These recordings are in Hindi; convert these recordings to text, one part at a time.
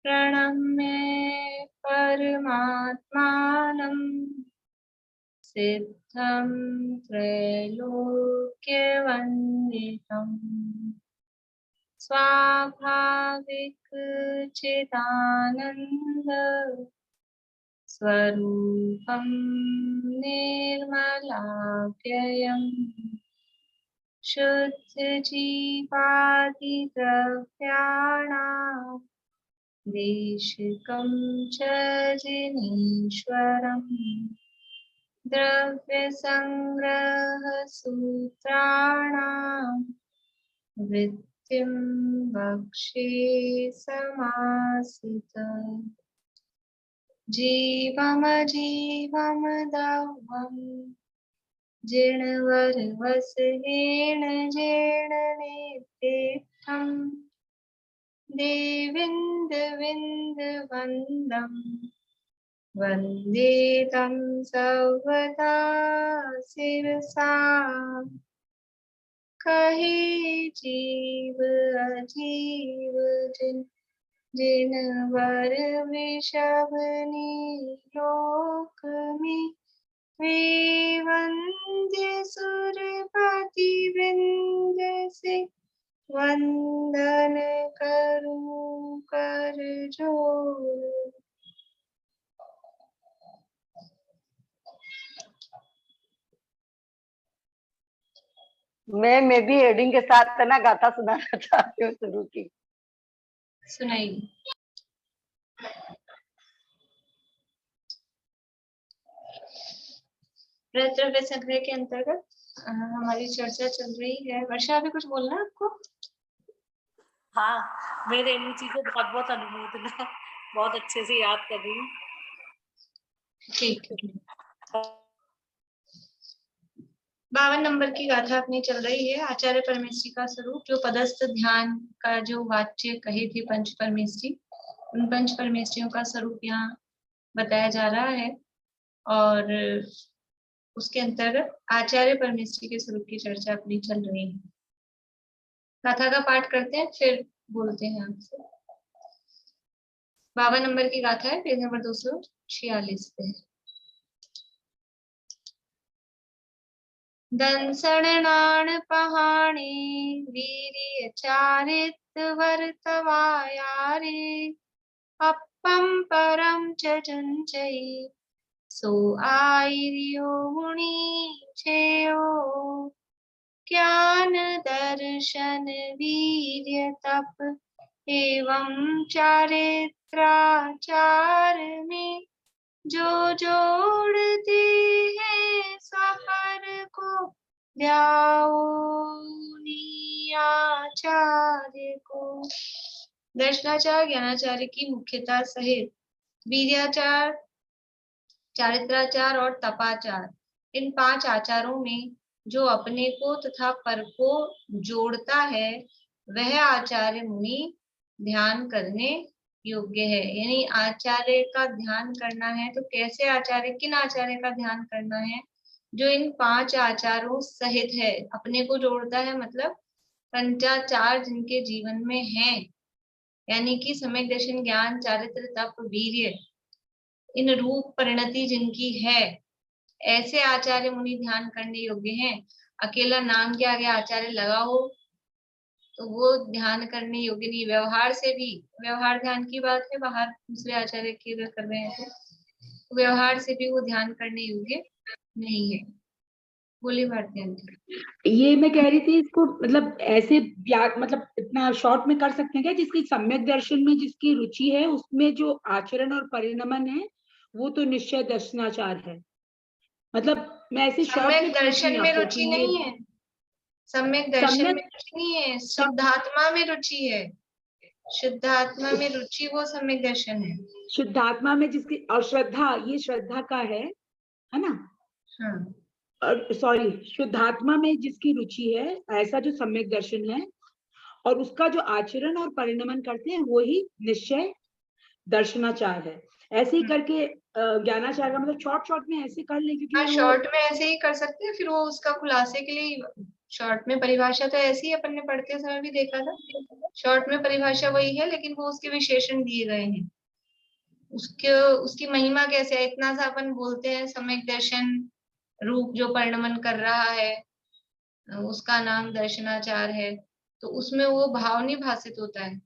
प्रणम्य परमात्मानं सिद्धं त्रैलोक्यवन्दितं स्वाभाविक चिदानन्द स्वरूपं निर्मलाप्ययम् शुद्धजीवादिद्रव्याणां देशिकं च जिनीश्वरम् द्रव्यसंग्रहसूत्राणां वृत्तिं वक्षे समासितम् जीवमजीवमदह्वम् जीर्णवरवसहेन जीर्णनेत्रेत्थम् देविन्दविन्दवन्दम् वन्दे तं सर्वदा शिरसा कहे जीव अजीव जिनवर विषवनी लोक में वे वंद्य सुरपति वृंद से वंदन करूं कर जोड़। मैं भी हेडिंग के साथ ना गाथा सुनाना चाहती हूँ शुरू की। सुनाइए। द्रव्य संग्रह के अंतर्गत हमारी चर्चा चल रही है। वर्षा, अभी कुछ बोलना है आपको? हाँ, मैं रेणु जी को बहुत बहुत अनुमोदना, बहुत अच्छे से याद कर रही हूँ। ठीक है। 52 नंबर की गाथा अपनी चल रही है। आचार्य परमेष्ठी का स्वरूप, जो पदस्थ ध्यान का जो वाच्य कहे थे पंच परमेष्ठी, उन पंच परमेष्ठियों का स्वरूप यहाँ बताया जा रहा है और उसके अंतर्गत आचार्य परमेष्ठी के स्वरूप की चर्चा अपनी चल रही है। गाथा का पाठ करते हैं, फिर बोलते हैं आपसे। 52 नंबर की गाथा है, पेज नंबर 246 पे। दंसणान पहाणे वीर्य चारित वर्तवायारे अपम परम च चंचयी सो आयर्यो मुनि छेयो ज्ञान दर्शन वीर्य तप एवं चारित्राचार में जो जोड़ते हैं सफर को आचार्य को। दर्शनाचार ज्ञानाचार्य की मुख्यता सहित वीर्याचार, चारित्राचार और तपाचार, इन 5 आचारों में जो अपने को तथा पर को जोड़ता है वह आचार्य मुनि ध्यान करने योग्य है। यानी आचार्य का ध्यान करना है तो कैसे आचार्य, किन आचार्य का ध्यान करना है? जो इन 5 आचारों सहित है, अपने को जोड़ता है, मतलब पंचाचार जिनके जीवन में है, यानी कि सम्यक दर्शन, ज्ञान, चारित्र, तप, वीर्य, इन रूप परिणति जिनकी है, ऐसे आचार्य मुनि ध्यान करने योग्य हैं। अकेला नाम के आगे आचार्य लगा हो तो वो ध्यान करने योग्य नहीं। व्यवहार से भी, व्यवहार ध्यान की बात है, बाहर दूसरे आचार्य की अगर कर रहे हैं तो व्यवहार से भी वो ध्यान करने योग्य नहीं है। बोलिए भारती आंटी। ये मैं कह रही थी, इसको मतलब ऐसे मतलब इतना शॉर्ट में कर सकते हैं क्या? जिसकी सम्यक दर्शन में जिसकी रुचि है उसमें जो आचरण और परिणमन है वो तो निश्चय दर्शनाचार है। मतलब मैं ऐसे शॉर्ट में दर्शन में रुचि नहीं है, सम्यक दर्शन में रुचि नहीं है, शुद्धात्मा में रुचि है। शुद्धात्मा में रुचि वो सम्यक दर्शन है। शुद्धात्मा में जिसकी, और श्रद्धा, ये श्रद्धा का है ना? हाँ। और सॉरी, शुद्धात्मा में जिसकी रुचि है ऐसा जो सम्यक दर्शन है, और उसका जो आचरण और परिणमन करते हैं वो ही निश्चय दर्शनाचार है। ऐसे ही करके ज्ञानाचार का मतलब शॉर्ट में ऐसे कर ले, क्योंकि शॉर्ट में ऐसे ही कर सकते हैं, फिर वो उसका खुलासे के लिए शॉर्ट में परिभाषा तो ऐसी है, अपन ने पढ़ते समय भी देखा था, शॉर्ट में परिभाषा वही है, लेकिन वो उसके विशेषण दिए गए हैं। उसके उसकी महिमा कैसे है, इतना सा अपन बोलते हैं सम्यक दर्शन रूप जो परिणमन कर रहा है उसका नाम दर्शनाचार है, तो उसमें वो भाव नहीं भाषित होता है।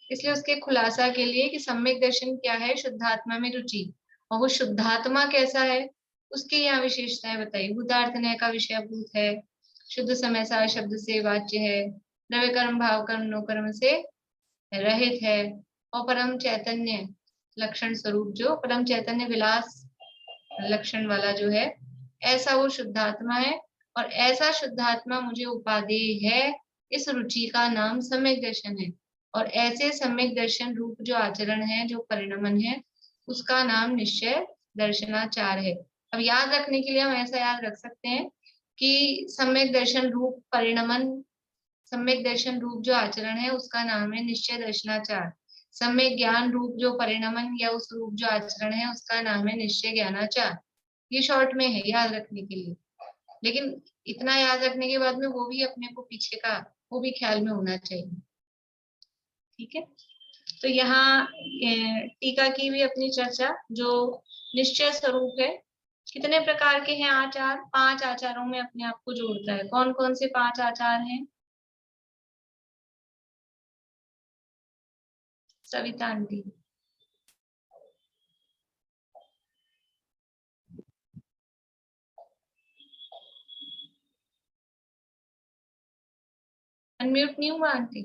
इसलिए उसके खुलासा के लिए कि सम्यक दर्शन क्या है, शुद्धात्मा में रुचि, और वो शुद्धात्मा कैसा है उसकी यहाँ विशेषताएं बताई। भूतार्थ न्याय का विषय भूत है, शुद्ध समय सार शब्द से वाच्य है, द्रव्य कर्म भाव कर्म नो कर्म से रहित है, और परम चैतन्य लक्षण स्वरूप जो परम चैतन्य विलास लक्षण वाला जो है, ऐसा वो शुद्धात्मा है। और ऐसा शुद्धात्मा मुझे उपादेय है, इस रुचि का नाम सम्यक दर्शन है। और ऐसे सम्यक दर्शन रूप जो आचरण है, जो परिणमन है, उसका नाम निश्चय दर्शनाचार है। अब याद रखने के लिए हम ऐसा याद रख सकते हैं कि सम्यक दर्शन रूप परिणमन, सम्यक दर्शन रूप जो आचरण है उसका नाम है निश्चय दर्शनाचार। सम्यक ज्ञान रूप जो परिणमन या उस रूप जो आचरण है उसका नाम है निश्चय ज्ञानाचार। ये शॉर्ट में है याद रखने के लिए, लेकिन इतना याद रखने के बाद में वो भी अपने को पीछे का वो भी ख्याल में होना चाहिए। ठीक है, तो यहाँ टीका की भी अपनी चर्चा, जो निश्चय स्वरूप है, कितने प्रकार के हैं आचार, 5 आचारों में अपने आप को जोड़ता है। कौन कौन से 5 आचार हैं? सविता आंटी। अनम्यूट नहीं हुआ आंटी?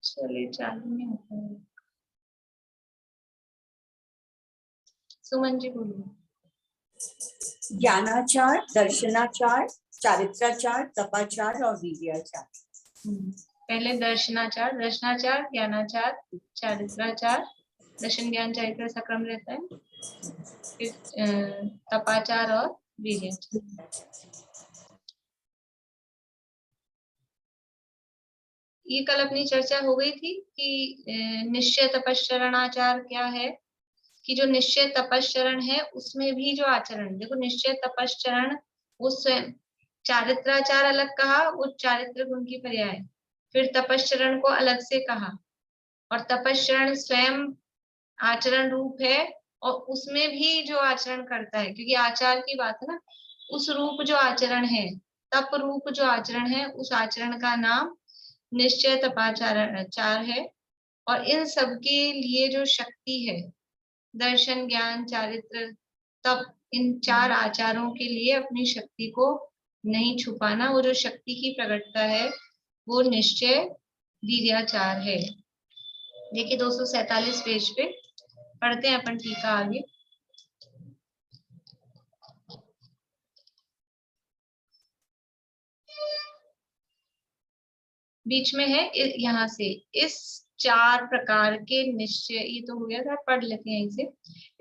चलिए चालू नहीं होता है। सुमन जी बोलिए। ज्ञानाचार, दर्शनाचार, चारित्राचार, तपाचार और वीर्याचार। पहले दर्शनाचार, दर्शनाचार, ज्ञानाचार, चारित्राचार, दर्शन ज्ञान चारित्र ऐसा क्रम रहता है, फिर तपाचार और वीर्याचार। ये कल अपनी चर्चा हो गई थी कि निश्चय तपश्चरणाचार क्या है, कि जो निश्चय तपश्चरण है उसमें भी जो आचरण, देखो निश्चय तपश्चरण वो स्वयं, चारित्राचार अलग कहा, वो चारित्र गुण की पर्याय, फिर तपश्चरण को अलग से कहा, और तपश्चरण स्वयं आचरण रूप है, और उसमें भी जो आचरण करता है, क्योंकि आचार की बात है ना, उस रूप जो आचरण है, तप रूप जो आचरण है, उस आचरण का नाम निश्चय तपाचार है। और इन सब के लिए जो शक्ति है, दर्शन ज्ञान चारित्र तप, इन 4 आचारों के लिए अपनी शक्ति को नहीं छुपाना, वो जो शक्ति की प्रकटता है वो निश्चय वीर्याचार है। देखिए 247 पेज पे पढ़ते हैं अपन टीका आगे। बीच में है यहाँ से, इस 4 प्रकार के निश्चय, ये तो हो गया था, पढ़ लेते हैं इसे।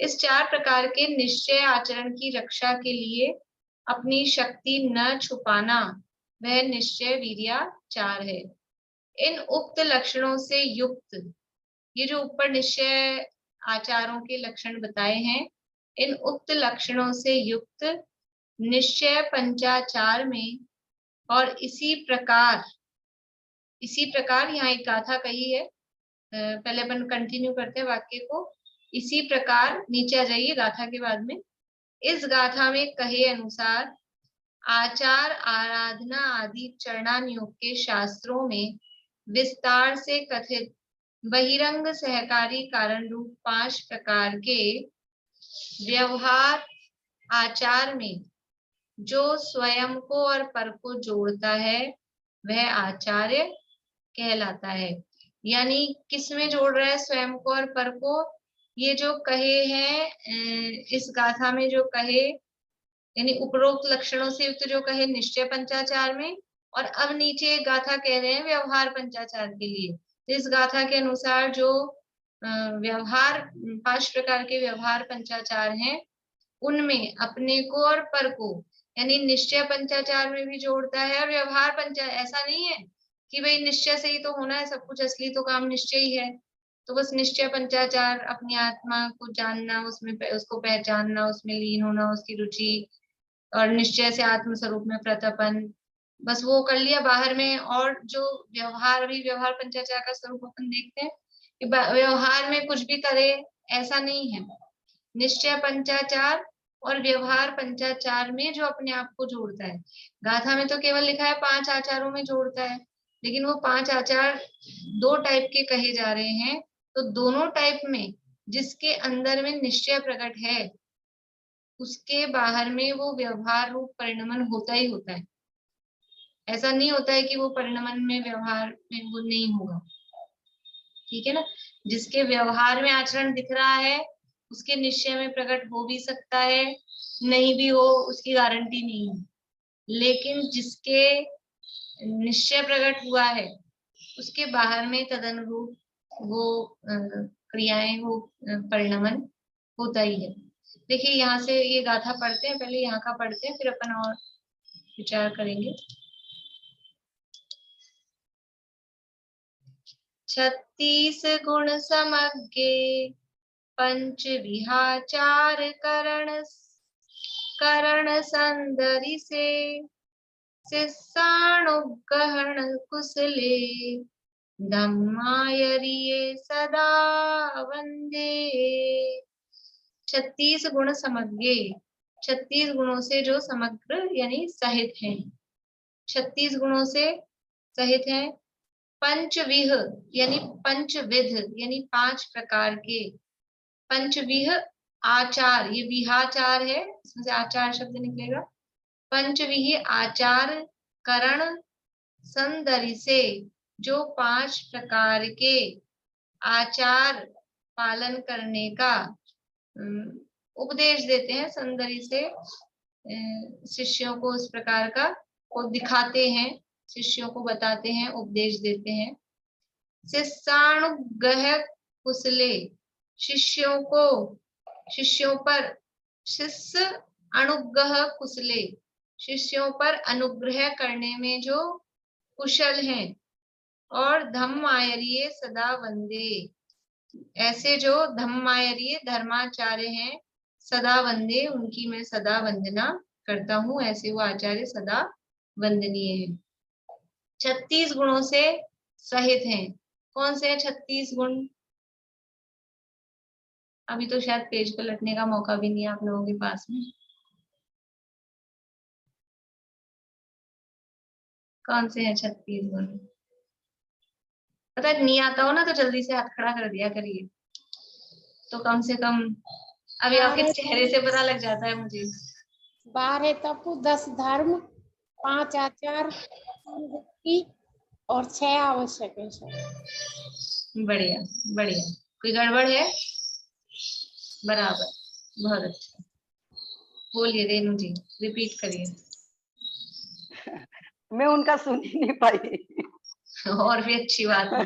इस 4 प्रकार के निश्चय आचरण की रक्षा के लिए अपनी शक्ति न छुपाना, वह निश्चय वीर्याचार है। इन उक्त लक्षणों से युक्त, ये जो ऊपर निश्चय आचारों के लक्षण बताए हैं, इन उक्त लक्षणों से युक्त निश्चय पंचाचार में, और इसी प्रकार यहाँ एक गाथा कही है, पहले अपन कंटिन्यू करते हैं वाक्य को। इसी प्रकार, नीचे आ जाइए गाथा के बाद में, इस गाथा में कहे अनुसार आचार आराधना आदि चरणानुयोग के शास्त्रों में विस्तार से कथित बहिरंग सहकारी कारण रूप 5 प्रकार के व्यवहार आचार में जो स्वयं को और पर को जोड़ता है, वह आचार्य कहलाता है। यानी किसमें जोड़ रहा है स्वयं को और पर को? ये जो कहे हैं इस गाथा में, जो कहे यानी उपरोक्त लक्षणों से युक्त जो कहे निश्चय पंचाचार में, और अब नीचे एक गाथा कह रहे हैं व्यवहार पंचाचार के लिए। इस गाथा के अनुसार जो व्यवहार 5 प्रकार के व्यवहार पंचाचार हैं, उनमें अपने को और पर को यानी निश्चय पंचाचार में भी जोड़ता है, और व्यवहार पंचाचार, ऐसा नहीं है कि भाई निश्चय से ही तो होना है सब कुछ, असली तो काम निश्चय ही है, तो बस निश्चय पंचाचार, अपनी आत्मा को जानना, उसमें उसको पहचानना, उसमें लीन होना, उसकी रुचि, और निश्चय से आत्म स्वरूप में प्रतपन, बस वो कर लिया बाहर में। और जो व्यवहार, अभी व्यवहार पंचाचार का स्वरूप अपन देखते हैं कि व्यवहार में कुछ भी करे ऐसा नहीं है। निश्चय पंचाचार और व्यवहार पंचाचार में जो अपने आप को जोड़ता है, गाथा में तो केवल लिखा है 5 आचारों में जोड़ता है, लेकिन वो 5 आचार 2 टाइप के कहे जा रहे हैं। तो दोनों टाइप में जिसके अंदर में निश्चय प्रकट है, उसके बाहर में वो व्यवहार रूप परिणमन होता ही होता है। ऐसा नहीं होता है कि वो परिणमन में, व्यवहार में वो नहीं होगा। ठीक है ना। जिसके व्यवहार में आचरण दिख रहा है, उसके निश्चय में प्रकट हो भी सकता है, नहीं भी हो, उसकी गारंटी नहीं है। लेकिन जिसके निश्चय प्रकट हुआ है, उसके बाहर में तदनुरूप वो क्रियाएं, वो परिणमन होता ही है। देखिए यहाँ से ये गाथा पढ़ते हैं, पहले यहाँ का पढ़ते हैं, फिर अपन और विचार करेंगे। 36 गुण समग्गे पंच विहाचार करण संदरि से शिष्यानुगहन कुशले धम्मायरिये सदा वंदे। 36 गुण समग्गे, 36 गुणों से जो समग्र यानी सहित हैं, 36 गुणों से सहित हैं। पंचविह यानी पंचविध यानी 5 प्रकार के। पंचविह आचार, ये विहाचार है, इसमें से आचार शब्द निकलेगा। पंचविह आचार करण संदरि से, जो 5 प्रकार के आचार पालन करने का उपदेश देते हैं। संदरि से शिष्यों को उस प्रकार का को दिखाते हैं, शिष्यों को बताते हैं, उपदेश देते हैं। शिष्यानुग्रह कुशले, शिष्यों को, शिष्यों पर, शिष्य अनुग्रह कुशले, शिष्यों पर अनुग्रह करने में जो कुशल हैं। और धम्मायरिये सदा वंदे, ऐसे जो धम्मायरिये धर्माचार्य हैं, सदा वंदे, उनकी मैं सदा वंदना करता हूँ, ऐसे वो आचार्य सदा वंदनीय है। 36 गुणों से सहित हैं। कौन से 36 गुण? अभी तो शायद पेज पलटने का मौका भी नहीं है आप लोगों के पास में। कौन से हैं 36 गुण? पता नहीं आता हो ना तो जल्दी से हाथ खड़ा कर दिया करिए, तो कम से कम अभी आपके चेहरे से पता लग जाता है मुझे। 12 तप, 10 धर्म, 5 आचार, 3 भक्ति और 6 आवश्यक है। बढ़िया बढ़िया, कोई गड़बड़ है? बराबर, बहुत अच्छा। बोलिए रेणु जी, रिपीट करिए। मैं उनका सुन ही नहीं पाई। और भी अच्छी बात है।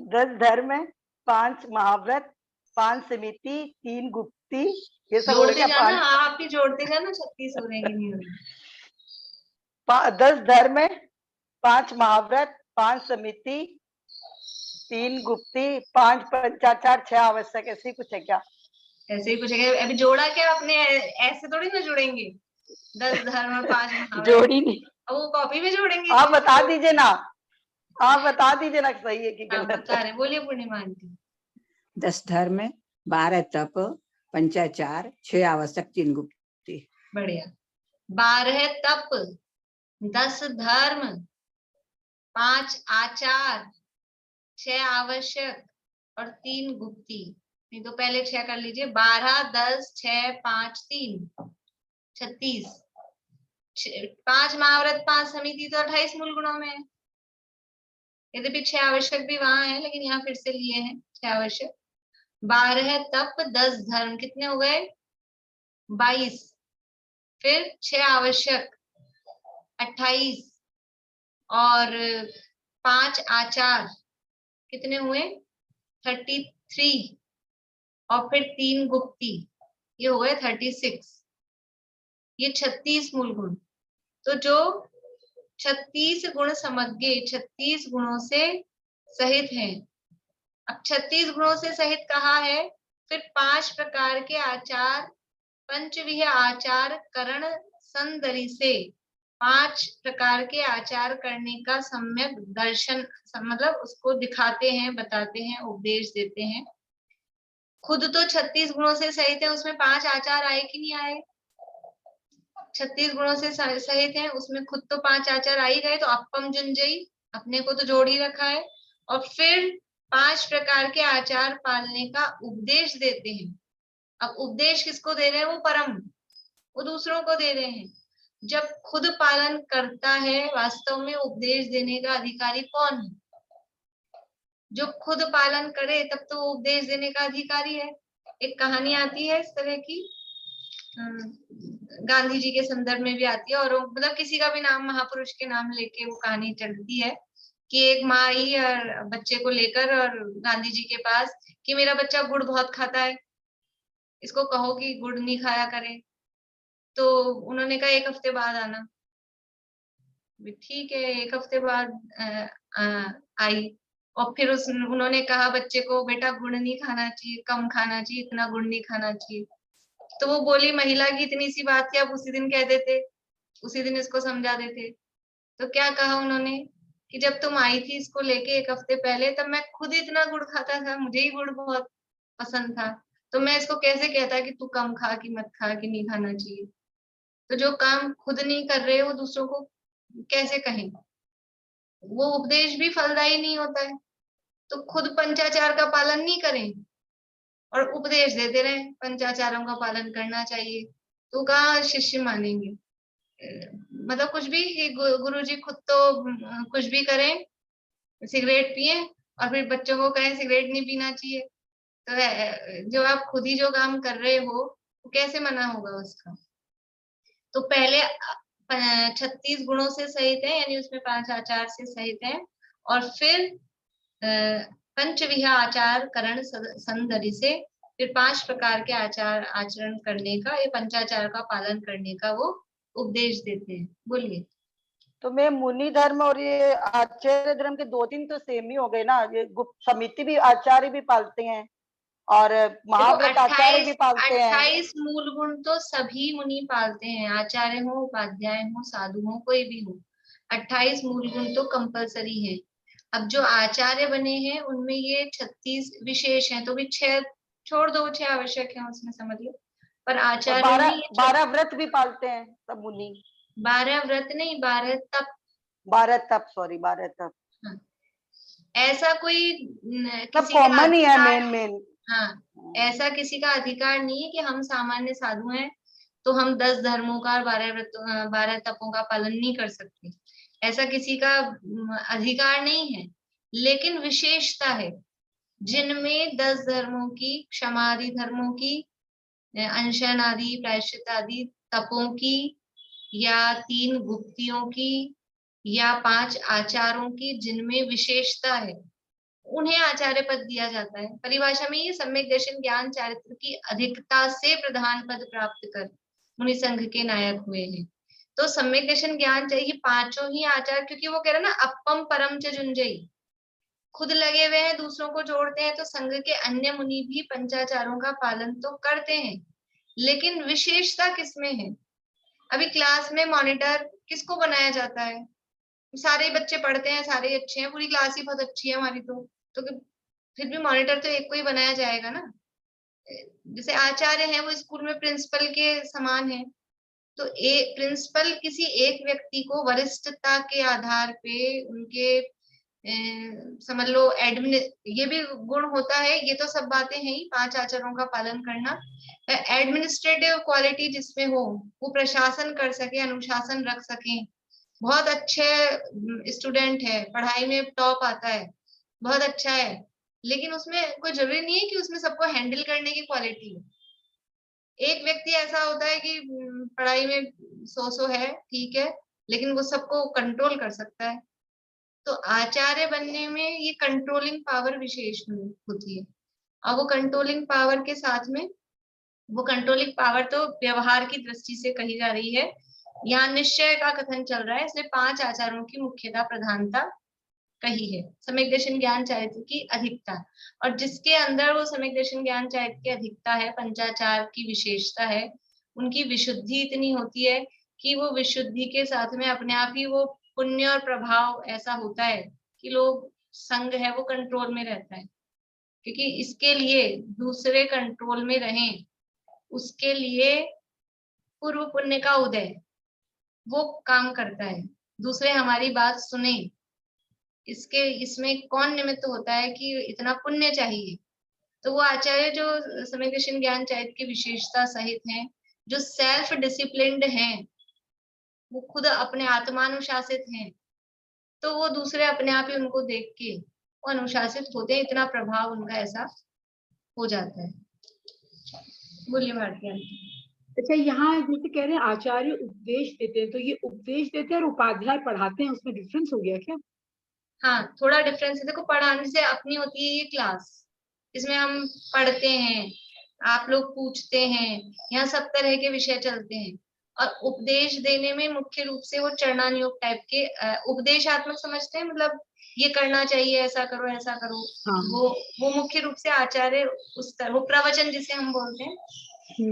10 धर्म, 5 महाव्रत, 5 समिति, 3 गुप्ती, ये सब हो जोड़ते गया। जाना, आप भी जोड़ते जाना, 36 हो रहे नहीं हो रही। 10 धर्म, 5 महाव्रत, 5 समिति, 3 गुप्ती, 5 पंचाचार, 6 आवश्यक, ऐसे ही कुछ है क्या? ऐसे ही कुछ है। अभी जोड़ा क्या आपने? ऐसे थोड़ी ना जोड़ेंगे 10 धर्म और 5 महाव्रत। जोड़ी नहीं, अब वो कॉपी में जोड़ेंगे। आप बता दीजिए ना, आप बता दीजिए ना सही है कि गलत बता रहे। बोलिए पूर्णिमा आंटी। 10 धर्म, 12 तप, 5 आचार, 6 आवश्यक, 3 गुप्ती। बढ़िया। 12 तप, 10 धर्म, 5 आचार, 6 आवश्यक और 3 गुप्ती। नहीं तो पहले 6 कर लीजिए। 12, 10, 6, 5, 3, 36। 5 महाव्रत, 5 समिति तो 28 मूल गुणों में है। यद्यपि 6 आवश्यक भी वहां है, लेकिन यहाँ फिर से लिए हैं 6 आवश्यक। 12 तप, 10 धर्म, कितने हो गए? 22। फिर 6 आवश्यक 28 और 5 आचार कितने हुए? 33 और फिर 3 गुप्ती, ये हो गए 36। ये 36 मूल गुण। तो जो 36 गुण समग्गे, 36 गुणों से सहित हैं। अब 36 गुणों से सहित कहा है, फिर 5 प्रकार के आचार, पंचविह आचार करण संदरी से 5 प्रकार के आचार करने का सम्यक दर्शन, मतलब उसको दिखाते हैं, बताते हैं, उपदेश देते हैं। खुद तो 36 गुणों से सहित है, उसमें 5 आचार आए कि नहीं आए? 36 गुणों से सहित है, उसमें खुद तो 5 आचार आ ही गए, तो अपम जुंजई, अपने को तो जोड़ ही रखा है। और फिर 5 प्रकार के आचार पालने का उपदेश देते हैं। अब उपदेश किसको दे रहे हैं? वो परम, वो दूसरों को दे रहे हैं। जब खुद पालन करता है, वास्तव में उपदेश देने का अधिकारी कौन है? जो खुद पालन करे तब तो उपदेश देने का अधिकारी है। एक कहानी आती है इस तरह की, गांधी जी के संदर्भ में भी आती है, और मतलब किसी का भी नाम, महापुरुष के नाम लेके वो कहानी चलती है कि एक माँ आई और बच्चे को लेकर और गांधी जी के पास कि मेरा बच्चा गुड़ बहुत खाता है, इसको कहो कि गुड़ नहीं खाया करे। तो उन्होंने कहा 1 हफ्ते बाद आना। ठीक है, 1 हफ्ते बाद आई, और फिर उन्होंने कहा बच्चे को, बेटा गुड़ नहीं खाना चाहिए, कम खाना चाहिए, इतना गुड़ नहीं खाना चाहिए। तो वो बोली, महिला की इतनी सी बात थी, आप उसी दिन कह देते, उसी दिन इसको समझा देते। तो क्या कहा उन्होंने कि जब तुम आई थी इसको लेके 1 हफ्ते पहले, तब मैं खुद इतना गुड़ खाता था, मुझे ही गुड़ बहुत पसंद था, तो मैं इसको कैसे कहता कि तू कम खा, कि मत खा, कि नहीं खाना चाहिए। तो जो काम खुद नहीं कर रहे वो दूसरों को कैसे कहें? वो उपदेश भी फलदायी नहीं होता है। तो खुद पंचाचार का पालन नहीं करें और उपदेश देते रहे पंचाचारों का पालन करना चाहिए, तो कहाँ शिष्य मानेंगे? मतलब कुछ भी, गुरुजी खुद तो कुछ भी करें, सिगरेट पिए और फिर बच्चों को कहें सिगरेट नहीं पीना चाहिए। तो जो आप खुद ही जो काम कर रहे हो वो कैसे मना होगा उसका? तो पहले 36 गुणों से सहित है, यानी उसमें 5 आचार से सहित है, और फिर पंचविह आचार करण संदरी से फिर 5 प्रकार के आचार आचरण करने का, ये पंचाचार का पालन करने का वो उपदेश देते हैं। बोलिए। तो मैं मुनि धर्म और ये आचार्य धर्म के 2-3 तो सेम ही हो गए ना। ये गुप्त समिति भी आचार्य भी पालते हैं और महाव्रत आचार्य भी पालते हैं। 28 मूल गुण तो सभी मुनि पालते हैं, आचार्य हो, उपाध्याय हो, साधु हो, कोई भी हो। 28 मूल गुण तो कंपलसरी है। अब जो आचार्य बने हैं उनमें ये 36 विशेष हैं, तो भी 6 छोड़ दो, 6 आवश्यक है उसमें, समझ लो। पर आचार्य में 12 व्रत भी पालते हैं सब मुनि। 12 व्रत नहीं, 12 तप। 12 तप, सॉरी 12 तप। हाँ। ऐसा कोई सब कॉमन ही है, मेन। हाँ, ऐसा किसी का अधिकार नहीं है कि हम सामान्य साधु हैं तो हम 10 धर्मों का और 12 तपों का पालन नहीं कर सकते। ऐसा किसी का अधिकार नहीं है, लेकिन विशेषता है जिनमें 10 धर्मों की, क्षमादि धर्मों की, अनशन आदि, प्रायश्चित आदि तपों की, या 3 गुप्तियों की, या 5 आचारों की, जिनमें विशेषता है, उन्हें आचार्य पद दिया जाता है। परिभाषा में ये सम्यक दर्शन ज्ञान चारित्र की अधिकता से प्रधान पद प्राप्त कर मुनि संघ के नायक हुए हैं। तो सम्यक दर्शन ज्ञान चाहिए, 5 ही आचार, क्योंकि वो कह रहे ना अपम परम च जुंजई, खुद लगे हुए हैं, दूसरों को जोड़ते हैं, तो संघ के अन्य मुनि भी पंचाचारों का पालन तो करते हैं, लेकिन विशेषता किसमें है? अभी क्लास में मॉनिटर किसको बनाया जाता है? सारे बच्चे पढ़ते हैं, सारे अच्छे हैं, पूरी क्लास ही बहुत अच्छी है हमारी, तो फिर भी मॉनिटर तो एक को ही बनाया जाएगा ना। जैसे आचार्य हैं वो स्कूल में प्रिंसिपल के समान है, तो प्रिंसिपल किसी एक व्यक्ति को वरिष्ठता के आधार पे उनके समझ लो एडमिन, ये भी गुण होता है, ये तो सब बातें हैं ही, 5 आचारों का पालन करना। एडमिनिस्ट्रेटिव क्वालिटी जिसमें हो, वो प्रशासन कर सके, अनुशासन रख सके, बहुत अच्छे स्टूडेंट है, पढ़ाई में टॉप आता है, बहुत अच्छा है, लेकिन उसमें कोई जरूरी नहीं है कि उसमें सबको हैंडल करने की क्वालिटी हो। एक व्यक्ति ऐसा होता है कि पढ़ाई में सो है, ठीक है, लेकिन वो सबको कंट्रोल कर सकता है। तो आचार्य बनने में ये कंट्रोलिंग पावर विशेष होती है, और वो कंट्रोलिंग पावर के साथ में, वो कंट्रोलिंग पावर तो व्यवहार की दृष्टि से कही जा रही है, यहाँ निश्चय का कथन चल रहा है, इसलिए 5 आचारों की मुख्यता, प्रधानता कही है, सम्यक दर्शन ज्ञान चारित्र की अधिकता। और जिसके अंदर वो सम्यक दर्शन ज्ञान चारित्र की अधिकता है, पंचाचार की विशेषता है, उनकी विशुद्धि इतनी होती है कि वो विशुद्धि के साथ में अपने आप ही वो पुण्य और प्रभाव ऐसा होता है कि लोग संग है वो कंट्रोल में रहता है। क्योंकि इसके लिए दूसरे कंट्रोल में रहें, उसके लिए पूर्व पुण्य का उदय वो काम करता है, दूसरे हमारी बात सुने। इसमें कौन निमित्त होता है कि इतना पुण्य चाहिए। तो वो आचार्य जो सम्यक दर्शन ज्ञान चारित्र की विशेषता सहित हैं, जो सेल्फ डिसिप्लिन्ड हैं, वो खुद अपने आत्मानुशासित हैं, तो वो दूसरे अपने आप ही उनको देख के वो अनुशासित होते हैं, इतना प्रभाव उनका ऐसा हो जाता है। बोलिए भारती आंटी। अच्छा, यहाँ जैसे कह रहे हैं आचार्य उपदेश देते हैं, तो ये उपदेश देते हैं और उपाध्याय पढ़ाते हैं, उसमें डिफरेंस हो गया क्या? हाँ, थोड़ा डिफरेंस है। देखो, पढ़ाने से अपनी होती है ये क्लास, इसमें हम पढ़ते हैं, आप लोग पूछते हैं, यहाँ सब तरह के विषय चलते हैं। और उपदेश देने में मुख्य रूप से वो चरणानुयोग टाइप के उपदेशात्मक समझते हैं, मतलब ये करना चाहिए, ऐसा करो ऐसा करो। हाँ। वो मुख्य रूप से आचार्य उस तरह, वो प्रवचन जिसे हम बोलते हैं।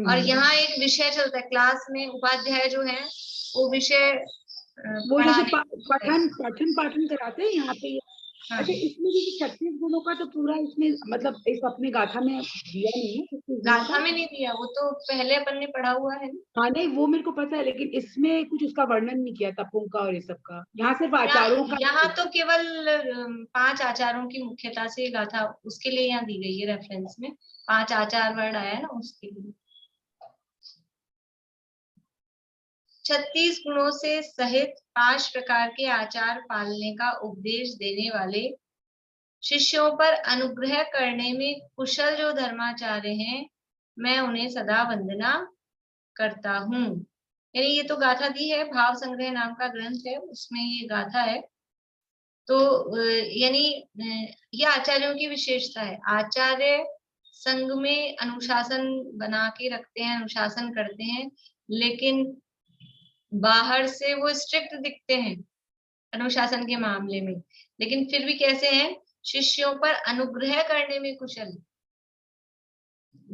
और यहाँ एक विषय चलता है क्लास में, उपाध्याय जो है वो विषय वो जैसे पढ़ाने पठन कराते हैं यहाँ पे। हाँ। अच्छा, इसमें जैसे 36 गुणों का तो पूरा इसमें मतलब इस अपने गाथा में दिया नहीं है, 36 गुणों गाथा का। में नहीं दिया, वो तो पहले अपन ने पढ़ा हुआ है ना। हाँ नहीं, वो मेरे को पता है, लेकिन इसमें कुछ उसका वर्णन नहीं किया तपों का और ये सब का। यहाँ सिर्फ आचार्यों का। यहाँ तो केवल 5 आचारों की मुख्यता से गाथा उसके लिए यहाँ दी गई है, रेफरेंस में 5 आचार वर्ड आया है ना, उसके लिए। 36 गुणों से सहित 5 प्रकार के आचार पालने का उपदेश देने वाले शिष्यों पर अनुग्रह करने में कुशल जो धर्माचार्य हैं, मैं उन्हें सदा वंदना करता हूँ। यानी ये तो गाथा दी है, भाव संग्रह नाम का ग्रंथ है, उसमें ये गाथा है। तो यानी ये आचार्यों की विशेषता है। आचार्य संघ में अनुशासन बना के रखते हैं, अनुशासन करते हैं, लेकिन बाहर से वो स्ट्रिक्ट दिखते हैं अनुशासन के मामले में, लेकिन फिर भी कैसे हैं, शिष्यों पर अनुग्रह करने में कुशल।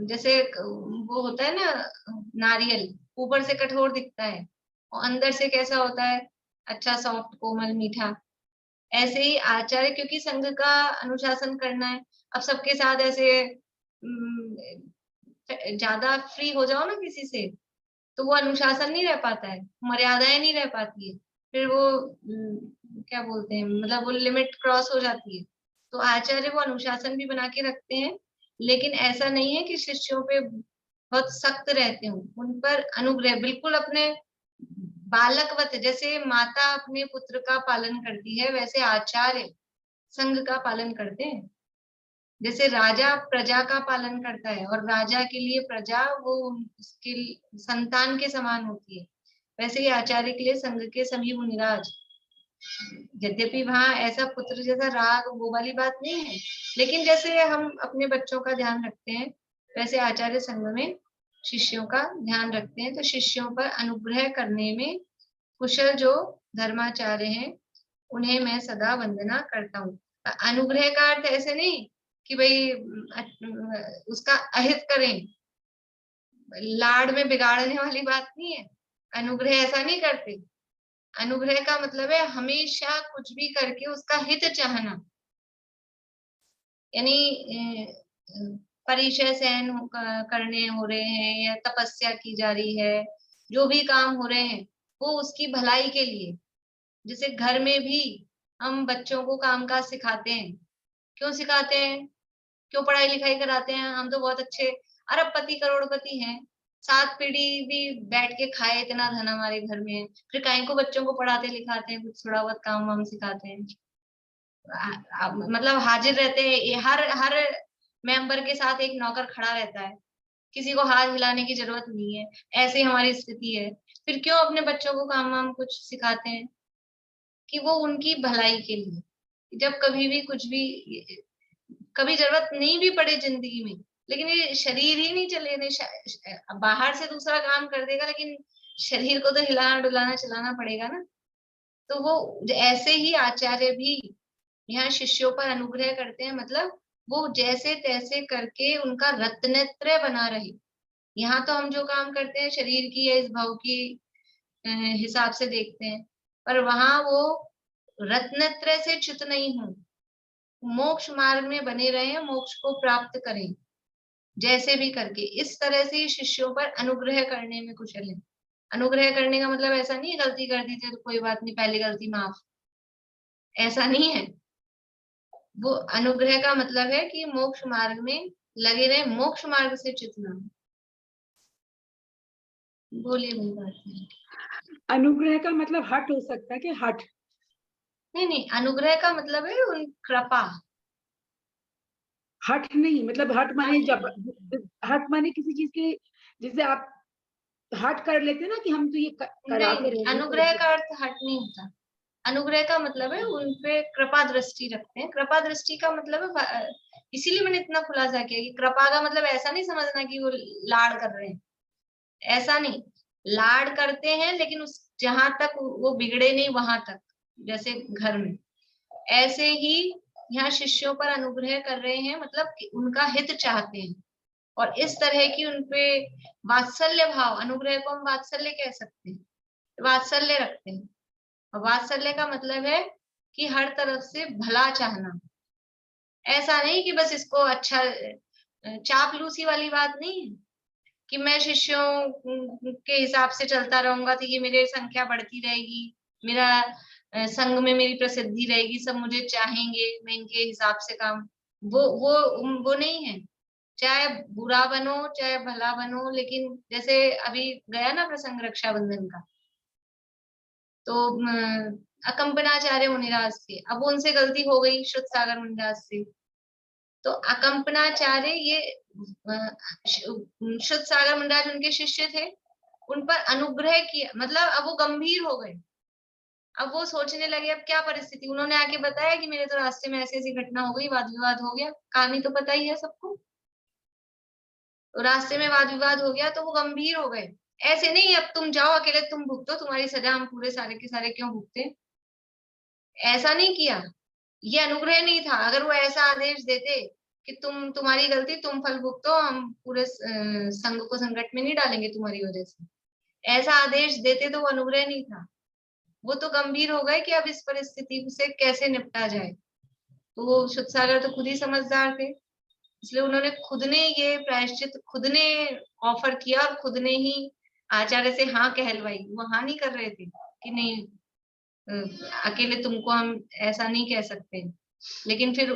जैसे वो होता है ना, नारियल ऊपर से कठोर दिखता है और अंदर से कैसा होता है, अच्छा, सॉफ्ट, कोमल, मीठा। ऐसे ही आचार्य, क्योंकि संघ का अनुशासन करना है, अब सबके साथ ऐसे ज्यादा फ्री हो जाओ ना किसी से, तो वो अनुशासन नहीं रह पाता है, मर्यादाएं नहीं रह पाती है, फिर वो क्या बोलते हैं, मतलब वो लिमिट क्रॉस हो जाती है। तो आचार्य वो अनुशासन भी बना के रखते हैं, लेकिन ऐसा नहीं है कि शिष्यों पे बहुत सख्त रहते हो, उन पर अनुग्रह बिल्कुल अपने बालकवत, जैसे माता अपने पुत्र का पालन करती है, वैसे आचार्य संघ का पालन करते हैं। जैसे राजा प्रजा का पालन करता है और राजा के लिए प्रजा वो उसके संतान के समान होती है, वैसे ही आचार्य के लिए संघ के सभी मुनिराज। यद्यपि वहां ऐसा पुत्र जैसा राग वो वाली बात नहीं है, लेकिन जैसे हम अपने बच्चों का ध्यान रखते हैं, वैसे आचार्य संघ में शिष्यों का ध्यान रखते हैं। तो शिष्यों पर अनुग्रह करने में कुशल जो धर्माचार्य हैं, उन्हें मैं सदा वंदना करता हूँ। अनुग्रह का अर्थ ऐसे नहीं कि भाई उसका अहित करें, लाड में बिगाड़ने वाली बात नहीं है। अनुग्रह ऐसा नहीं करते। अनुग्रह का मतलब है हमेशा कुछ भी करके उसका हित चाहना। यानी परिचय सहन करने हो रहे हैं या तपस्या की जा रही है, जो भी काम हो रहे हैं वो उसकी भलाई के लिए। जैसे घर में भी हम बच्चों को कामकाज सिखाते हैं, क्यों सिखाते हैं, क्यों पढ़ाई लिखाई कराते हैं, हम तो बहुत अच्छे अरबपति करोड़पति हैं, 7 पीढ़ी भी बैठ के खाए, इतना धन हमारे घर में है, फिर काहे को बच्चों को पढ़ाते लिखाते हैं, कुछ थोड़ा बहुत काम वाम सिखाते हैं। मतलब हाजिर रहते हैं, हर मेंबर के साथ एक नौकर खड़ा रहता है, किसी को हाथ हिलाने की जरूरत नहीं है, ऐसी हमारी स्थिति है। फिर क्यों अपने बच्चों को काम वाम कुछ सिखाते हैं, कि वो उनकी भलाई के लिए, जब कभी भी कुछ भी कभी जरूरत नहीं भी पड़े जिंदगी में, लेकिन ये शरीर ही नहीं चले, नहीं बाहर से दूसरा काम कर देगा, लेकिन शरीर को तो हिलाना डुलाना चलाना पड़ेगा ना। तो वो ऐसे ही आचार्य भी यहाँ शिष्यों पर अनुग्रह करते हैं, मतलब वो जैसे तैसे करके उनका रत्नत्रय बना रहे। यहाँ तो हम जो काम करते हैं शरीर की या इस भाव की हिसाब से देखते हैं, पर वहां वो रत्नत्रय से च्युत नहीं हो, मोक्ष मार्ग में बने रहे, मोक्ष को प्राप्त करें जैसे भी करके। इस तरह से शिष्यों पर अनुग्रह करने में कुशल है। अनुग्रह करने का मतलब ऐसा नहीं है गलती कर दी तो कोई बात नहीं, पहली गलती माफ, ऐसा नहीं है। वो अनुग्रह का मतलब है कि मोक्ष मार्ग में लगे रहे, मोक्ष मार्ग से च्युत ना हो। बोलिए मेरी बात नहीं। अनुग्रह का मतलब हट हो सकता है कि हट? नहीं, अनुग्रह का मतलब है उन कृपा। हट नहीं, मतलब हट माने जब, हट माने किसी चीज के, जैसे आप हट कर लेते हैं ना कि हम तो ये करा के नहीं, रहेंगे, अनुग्रह का अर्थ हट नहीं होता। अनुग्रह का मतलब है उन पे कृपा दृष्टि रखते हैं। कृपा दृष्टि का मतलब है, इसीलिए मैंने इतना खुलासा किया कि कृपा का मतलब ऐसा नहीं समझना कि वो लाड़ कर रहे हैं, ऐसा नहीं। लाड़ करते हैं लेकिन उस जहां तक वो बिगड़े नहीं वहां तक, जैसे घर में, ऐसे ही यहाँ शिष्यों पर अनुग्रह कर रहे हैं, मतलब कि उनका हित चाहते हैं और इस तरह की उनपे वात्सल्य भाव, अनुग्रह को हम वात्सल्य कह सकते हैं, वात्सल्य रखते हैं। और वात्सल्य का मतलब है कि हर तरफ से भला चाहना, ऐसा नहीं कि बस इसको अच्छा, चापलूसी वाली बात नहीं है कि मैं शिष्यों के हिसाब से चलता रहूंगा तो ये मेरी संख्या बढ़ती रहेगी, मेरा संघ में मेरी प्रसिद्धि रहेगी, सब मुझे चाहेंगे, मैं इनके हिसाब से काम, वो नहीं है। चाहे बुरा बनो चाहे भला बनो, लेकिन जैसे अभी गया ना प्रसंग रक्षाबंधन का, तो अकंपनाचार्य मुनिराज थे, अब उनसे गलती हो गई श्रुत सागर मुनिराज से, तो अकंपनाचार्य ये श्रुत सागर मुनिराज उनके शिष्य थे, उन पर अनुग्रह किया, मतलब अब वो गंभीर हो गए। अब वो सोचने लगे अब क्या परिस्थिति, उन्होंने आके बताया कि मेरे तो रास्ते में ऐसी ऐसी घटना हो गई, वाद विवाद हो गया, कहानी तो पता ही है सबको, तो रास्ते में वाद विवाद हो गया तो वो गंभीर हो गए। ऐसे नहीं अब तुम जाओ अकेले तुम भुगतो, तुम्हारी सजा हम पूरे सारे के सारे क्यों भुगते, ऐसा नहीं किया। ये अनुग्रह नहीं था। अगर वो ऐसा आदेश देते कि तुम्हारी गलती, तुम फल भुगतो, हम पूरे संघ को संकट में नहीं डालेंगे तुम्हारी वजह से, ऐसा आदेश देते तो वो अनुग्रह नहीं था। वो तो गंभीर हो गए कि अब इस परिस्थिति से कैसे निपटा जाए। तो वो शुद्धसागर तो खुद ही समझदार थे, इसलिए उन्होंने खुद ने ये प्रायश्चित खुद ने ऑफर किया और खुद ने ही आचार्य से हाँ कहलवाई। वो हाँ नहीं कर रहे थे कि नहीं अकेले तुमको हम ऐसा नहीं कह सकते, लेकिन फिर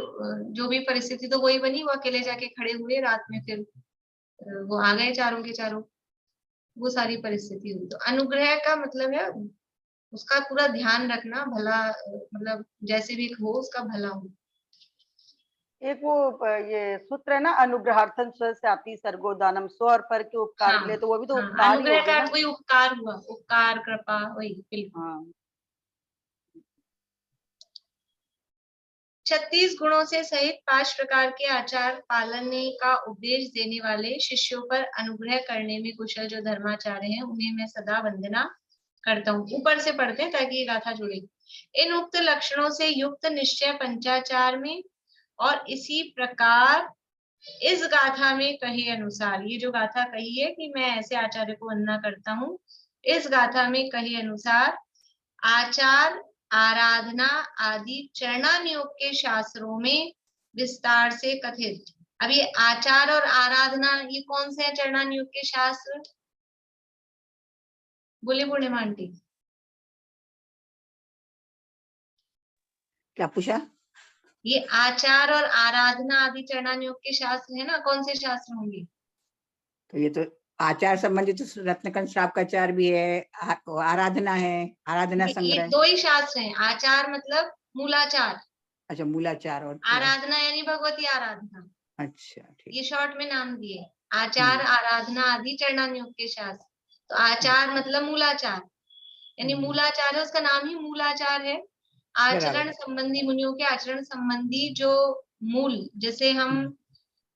जो भी परिस्थिति तो वही बनी, वो अकेले जाके खड़े हुए रात में, फिर वो आ गए चारों के चारों, वो सारी परिस्थिति हुई। तो अनुग्रह का मतलब है उसका पूरा ध्यान रखना, भला मतलब जैसे भी हो उसका भला हो। एक वो ये सूत्र है ना, अनुग्रहार्थन स्व से आती सर्गोदानम, स्व और पर के उपकार के लिए, तो वो भी तो उपकार ही अनुग्रह हो का गया अर्थ वही उपकार हुआ, उपकार कृपा वही बिल्कुल। हाँ। 36 गुणों से सहित 5 प्रकार के आचार पालने का उपदेश देने वाले शिष्यों पर अनुग्रह करने में कुशल जो धर्माचार्य हैं उन्हें मैं सदा वंदना करता हूँ। ऊपर से पढ़ते हैं ताकि ये गाथा जुड़े। इन उक्त लक्षणों से युक्त निश्चय पंचाचार में और इसी प्रकार इस गाथा में कहे अनुसार, ये जो गाथा कही है कि मैं ऐसे आचार्य को वंदना करता हूँ, इस गाथा में कहे अनुसार आचार आराधना आदि चरणानुयोग के शास्त्रों में विस्तार से कथित। अब ये आचार और आराधना ये कौन से हैं चरणानुयोग के शास्त्र? बोले पूर्णिमा आंटी। क्या पूछा? ये आचार और आराधना आदि चरणानुयोग के शास्त्र है ना, कौन से शास्त्र होंगे? तो ये तो आचार संबंधित तो रत्नकंठ श्राप का आचार भी है, आराधना है, आराधना ये संग्रह। 2 ही शास्त्र हैं। आचार मतलब मूलाचार, अच्छा मूलाचार और आराधना यानी भगवती आराधना। अच्छा ठीक। ये शॉर्ट में नाम दिए, आचार आराधना आदि चरणानुयोग के शास्त्र। तो आचार मतलब मूलाचार, यानी मूलाचार है, उसका नाम ही मूलाचार है। आचरण संबंधी मुनियों के आचरण संबंधी जो मूल, जैसे हम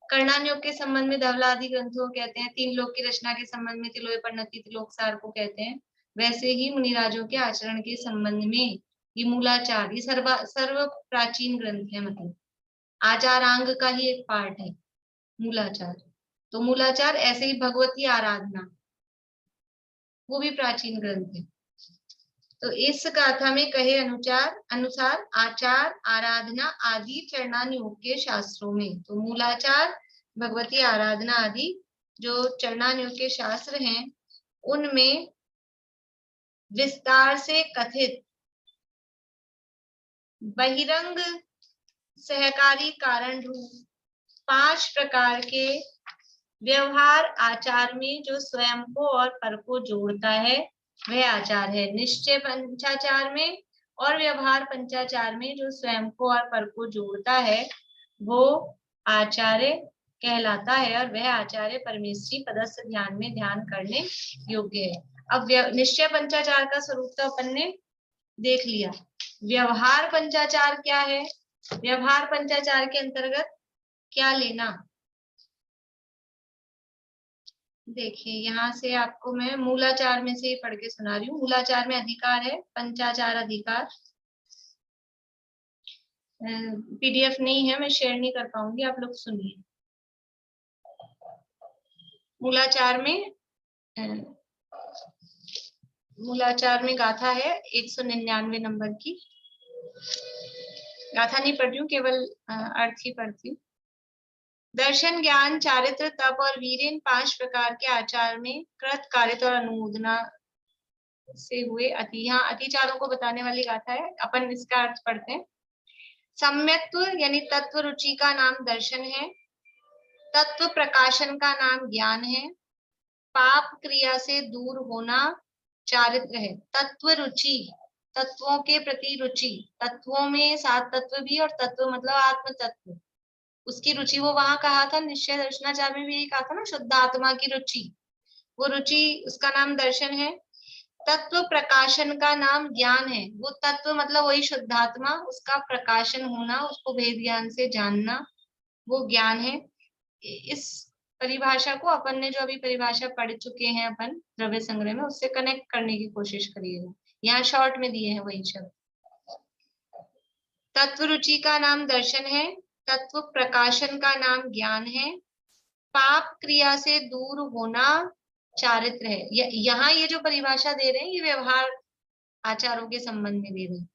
कर्णानुयोग के संबंध में धवला आदि ग्रंथों कहते हैं, 3 लोक की रचना के संबंध में तिलोय परिणति तिलोकसार को कहते हैं, वैसे ही मुनिराजों के आचरण के संबंध में ये मूलाचार, ये सर्व प्राचीन ग्रंथ है, मतलब आचारांग का ही एक पार्ट है मूलाचार। तो मूलाचार ऐसे ही भगवती आराधना, वो भी प्राचीन ग्रंथ है। तो इस गाथा में कहे अनुसार आचार आराधना आदि चरणान योग के शास्त्रों में, तो मूलाचार भगवती आराधना आदि जो चरणान योग के शास्त्र हैं उनमें विस्तार से कथित बहिरंग सहकारी कारण रूप 5 प्रकार के व्यवहार आचार में जो स्वयं को और पर को जोड़ता है वह आचार है। निश्चय पंचाचार में और व्यवहार पंचाचार में जो स्वयं को और पर को जोड़ता है वो आचार्य कहलाता है, और वह आचार्य परमेश्वरी पदस्थ ध्यान में ध्यान करने योग्य है। अब निश्चय पंचाचार का स्वरूप तो अपन ने देख लिया। व्यवहार पंचाचार क्या है? व्यवहार पंचाचार के अंतर्गत क्या लेना, देखिए यहाँ से आपको मैं मूलाचार में से पढ़ के सुना रही हूँ। मूलाचार में अधिकार है पंचाचार अधिकार, पीडीएफ नहीं है, मैं शेयर नहीं कर पाऊंगी, आप लोग सुनिए। मूलाचार में गाथा है 199 नंबर की। गाथा नहीं पढ़ रही हूँ, केवल अर्थ ही पढ़ती हूँ। दर्शन ज्ञान चारित्र तप और वीर इन 5 प्रकार के आचार में कृत कारित और अनुमोदना से हुए अति, यहाँ अतिचारों को बताने वाली गाथा है। अपन इसका अर्थ पढ़ते हैं। सम्यक्त्व यानी तत्व रुचि का नाम दर्शन है, तत्व प्रकाशन का नाम ज्ञान है, पाप क्रिया से दूर होना चारित्र है। तत्व रुचि, तत्वों के प्रति रुचि, तत्वों में 7 तत्व भी, और तत्व मतलब आत्म तत्व, उसकी रुचि वो वहां कहा था। निश्चय दर्शनाचार में भी यही कहा था ना, शुद्ध आत्मा की रुचि, वो रुचि उसका नाम दर्शन है। तत्व प्रकाशन का नाम ज्ञान है, वो तत्व मतलब वही शुद्धात्मा, उसका प्रकाशन होना, उसको भेद ज्ञान से जानना, वो ज्ञान है। इस परिभाषा को अपन ने जो अभी परिभाषा पढ़ चुके हैं अपन द्रव्य संग्रह में, उससे कनेक्ट करने की कोशिश करिएगा। यहाँ शॉर्ट में दिए हैं वही शब्द। तत्व रुचि का नाम दर्शन है, तत्व प्रकाशन का नाम ज्ञान है, पाप क्रिया से दूर होना चारित्र है। यहाँ ये जो परिभाषा दे रहे हैं ये व्यवहार आचारों के संबंध में दे रहे हैं,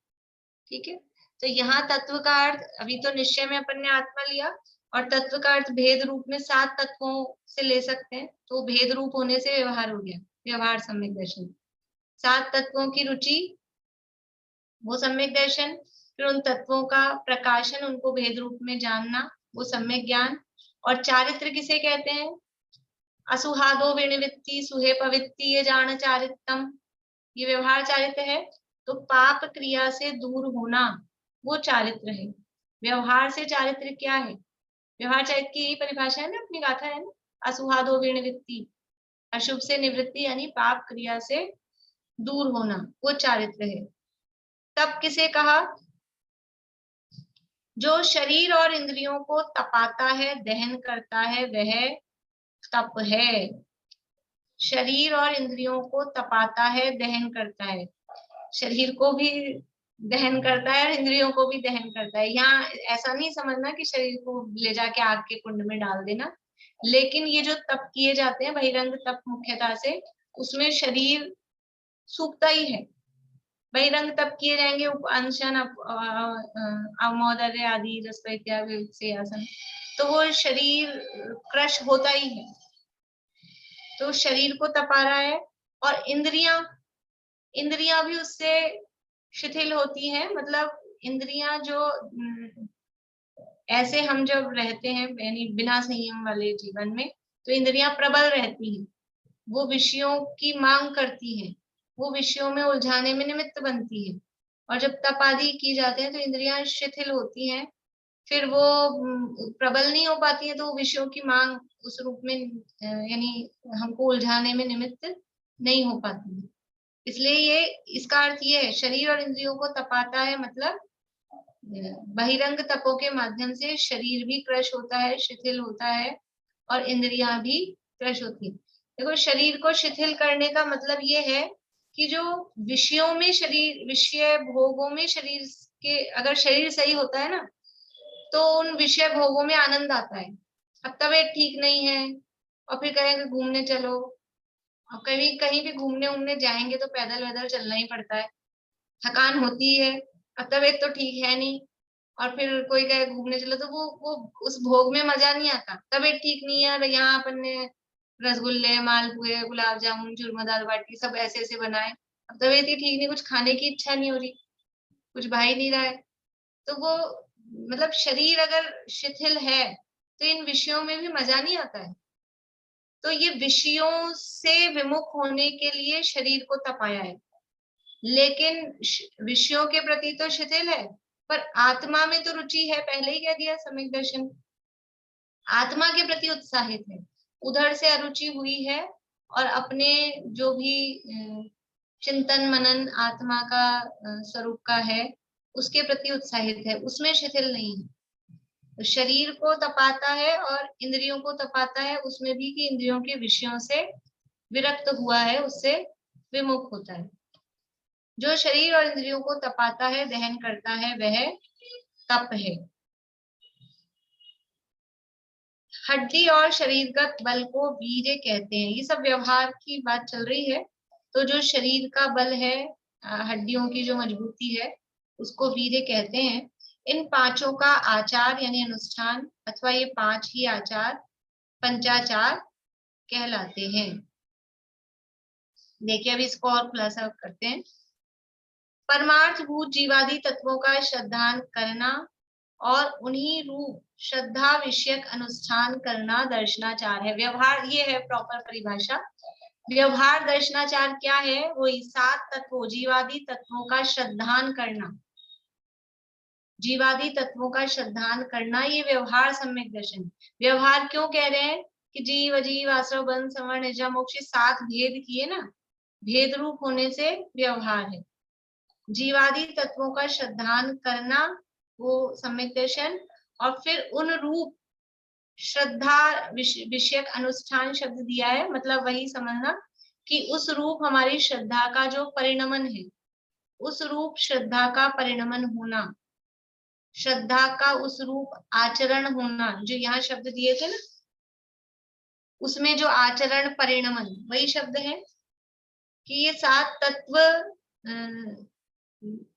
ठीक है। तो यहाँ तत्व का अर्थ, अभी तो निश्चय में अपन ने आत्मा लिया, और तत्व का अर्थ भेद रूप में 7 तत्वों से ले सकते हैं, तो भेद रूप होने से व्यवहार हो गया, व्यवहार सम्यक दर्शन। 7 तत्वों की रुचि वो सम्यक दर्शन, फिर उन तत्वों का प्रकाशन, उनको भेद रूप में जानना, वो सम्यक ज्ञान। और चारित्र किसे कहते हैं? असुहादो विनिवृत्ति सुहे पवित्ति ये जान चारित्रम, ये व्यवहार चारित्र है। तो पाप क्रिया से दूर होना वो चारित्र है। व्यवहार से चारित्र क्या है? व्यवहार चारित्र की यही परिभाषा है ना, अपनी गाथा है ना, असुहादो विनिवृत्ति, अशुभ से निवृत्ति यानी पाप क्रिया से दूर होना, वो चारित्र है। तप किसे कहा? जो शरीर और इंद्रियों को तपाता है, दहन करता है, वह तप है। शरीर और इंद्रियों को तपाता है, दहन करता है, शरीर को भी दहन करता है और इंद्रियों को भी दहन करता है। यहाँ ऐसा नहीं समझना कि शरीर को ले जाके आग के कुंड में डाल देना, लेकिन ये जो तप किए जाते हैं बहिरंग तप मुख्यतः से, उसमें शरीर सूखता ही है। बहिरंग तप किए जाएंगे, अनशन अवमोदर्य आदि रसोई आसन, तो वो शरीर क्रश होता ही है, तो शरीर को तपा रहा है। और इंद्रियां भी उससे शिथिल होती हैं, मतलब इंद्रियां जो ऐसे हम जब रहते हैं यानी बिना संयम वाले जीवन में, तो इंद्रियां प्रबल रहती हैं, वो विषयों की मांग करती हैं, वो विषयों में उलझाने में निमित्त बनती है। और जब तप आदि की जाते हैं तो इंद्रियां शिथिल होती हैं, फिर वो प्रबल नहीं हो पाती है, तो वो विषयों की मांग उस रूप में यानी हमको उलझाने में निमित्त नहीं हो पाती है। इसलिए ये इसका अर्थ ये है, शरीर और इंद्रियों को तपाता है, मतलब बहिरंग तपों के माध्यम से शरीर भी क्रश होता है, शिथिल होता है, और इंद्रियां भी क्रश होती है। देखो, शरीर को शिथिल करने का मतलब ये है कि जो विषयों में शरीर, विषय भोगों में शरीर के, अगर शरीर सही होता है ना तो उन विषय भोगों में आनंद आता है। अब तबीयत ठीक नहीं है और फिर कहेंगे घूमने चलो, और कहीं कहीं भी घूमने उमने जाएंगे तो पैदल वैदल चलना ही पड़ता है, थकान होती है। अब तबीयत तो ठीक है नहीं और फिर कोई कहे घूमने चलो तो वो उस भोग में मजा नहीं आता। तबीयत ठीक नहीं है और यहाँ अपन ने रसगुल्ले, मालपुए, गुलाब जामुन, चूरमा, दाल बाटी सब ऐसे ऐसे बनाए, अब तबीयत ही ठीक नहीं, कुछ खाने की इच्छा नहीं हो रही, कुछ भा ही नहीं रहा है। तो वो मतलब शरीर अगर शिथिल है तो इन विषयों में भी मजा नहीं आता है। तो ये विषयों से विमुख होने के लिए शरीर को तपाया है, लेकिन विषयों के प्रति तो शिथिल है, पर आत्मा में तो रुचि है। पहले ही कह दिया सम्यक दर्शन, आत्मा के प्रति उत्साहित है, उधर से अरुचि हुई है और अपने जो भी चिंतन मनन आत्मा का स्वरूप का है उसके प्रति उत्साहित है, उसमें शिथिल नहीं है। तो शरीर को तपाता है और इंद्रियों को तपाता है, उसमें भी कि इंद्रियों के विषयों से विरक्त हुआ है, उससे विमुख होता है। जो शरीर और इंद्रियों को तपाता है, दहन करता है, वह तप है। हड्डी और शरीरगत बल को वीर्य कहते हैं। ये सब व्यवहार की बात चल रही है। तो जो शरीर का बल है, हड्डियों की जो मजबूती है, उसको वीर्य कहते हैं। इन पांचों का आचार यानी अनुष्ठान अथवा ये पांच ही आचार पंचाचार कहलाते हैं। देखिए अभी इसको और खुलासा करते हैं। परमार्थ भूत जीवादि तत्वों का श्रद्धान करना और उन्हीं रूप श्रद्धा विषयक अनुष्ठान करना दर्शनाचार है। व्यवहार, ये है प्रॉपर परिभाषा। व्यवहार दर्शनाचार क्या है? वही 7 तत्वों, जीवादि तत्वों का श्रद्धान करना, जीवादि तत्वों का श्रद्धान करना, ये व्यवहार सम्यक दर्शन। व्यवहार क्यों कह रहे हैं कि जीव अजीव आश्रव बंध संवरण निजा मोक्ष 7 भेद किए ना, भेद रूप होने से व्यवहार है। जीवादि तत्वों का श्रद्धान करना वो सम्यक दर्शन, और फिर उन रूप श्रद्धा विषयक अनुष्ठान शब्द दिया है, मतलब वही समझना कि उस रूप हमारी श्रद्धा का जो परिणमन है, उस रूप श्रद्धा का परिणमन होना, श्रद्धा का उस रूप आचरण होना, जो यहाँ शब्द दिए थे ना, उसमें जो आचरण परिणमन वही शब्द है कि ये 7 तत्व